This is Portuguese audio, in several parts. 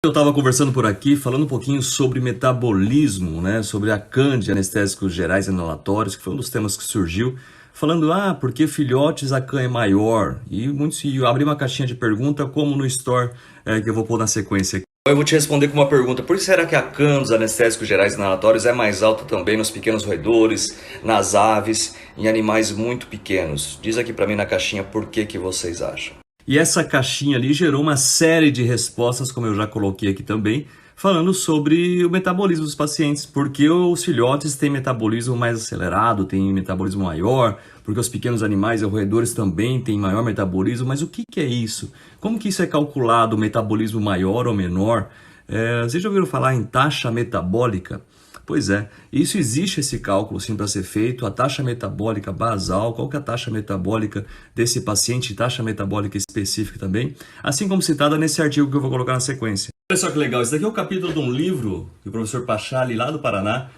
Eu estava conversando por aqui, falando um pouquinho sobre metabolismo, né? Sobre a CAN, anestésicos gerais e inalatórios, que foi um dos temas que surgiu, falando, porque filhotes a CAN é maior? E abri uma caixinha de pergunta, como no store, que eu vou pôr na sequência aqui. Eu vou te responder com uma pergunta: por que será que a CAN dos anestésicos gerais e inalatórios é mais alta também nos pequenos roedores, nas aves, em animais muito pequenos? Diz aqui para mim na caixinha por que vocês acham. E essa caixinha ali gerou uma série de respostas, como eu já coloquei aqui também, falando sobre o metabolismo dos pacientes, porque os filhotes têm metabolismo mais acelerado, têm metabolismo maior, porque os pequenos animais e roedores também têm maior metabolismo. Mas o que é isso? Como que isso é calculado, o metabolismo maior ou menor? Vocês já ouviram falar em taxa metabólica? Pois é, isso existe esse cálculo sim para ser feito, a taxa metabólica basal, qual que é a taxa metabólica desse paciente, taxa metabólica específica também, assim como citada nesse artigo que eu vou colocar na sequência. Olha só que legal, esse daqui é o capítulo de um livro que o professor Pachali, lá do Paraná,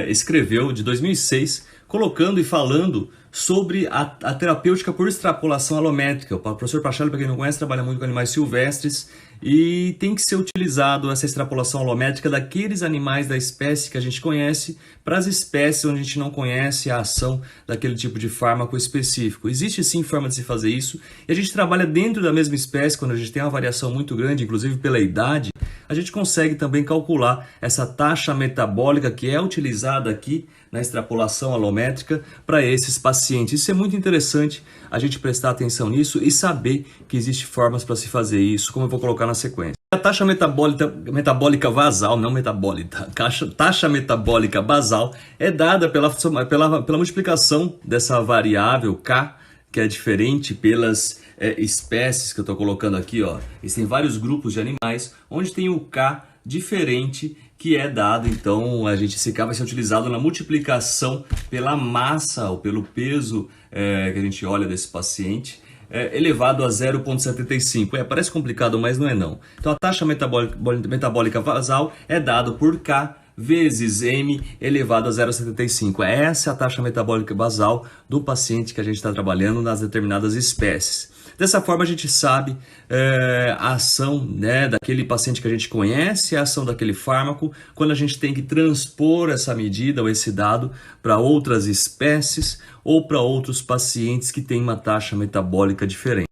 escreveu, de 2006, colocando e falando sobre a terapêutica por extrapolação alométrica. O professor Pachali, para quem não conhece, trabalha muito com animais silvestres e tem que ser utilizado essa extrapolação alométrica daqueles animais da espécie que a gente conhece para as espécies onde a gente não conhece a ação daquele tipo de fármaco específico. Existe sim forma de se fazer isso e a gente trabalha dentro da mesma espécie, quando a gente tem uma variação muito grande, inclusive pela idade, a gente consegue também calcular essa taxa metabólica que é utilizada aqui na extrapolação alométrica para esses pacientes. Isso é muito interessante, a gente prestar atenção nisso e saber que existem formas para se fazer isso, como eu vou colocar na sequência. A taxa metabólica basal, não metabólica, taxa metabólica basal é dada pela multiplicação dessa variável K, que é diferente pelas espécies que eu estou colocando aqui, ó. Existem vários grupos de animais onde tem o K diferente, que é dado, então esse K vai ser utilizado na multiplicação pela massa ou pelo peso que a gente olha desse paciente, elevado a 0,75. Parece complicado, mas não é não. Então a taxa metabólica basal é dado por K vezes M elevado a 0,75. Essa é a taxa metabólica basal do paciente que a gente está trabalhando nas determinadas espécies. Dessa forma a gente sabe a ação, né, daquele paciente que a gente conhece, a ação daquele fármaco, quando a gente tem que transpor essa medida ou esse dado para outras espécies ou para outros pacientes que têm uma taxa metabólica diferente.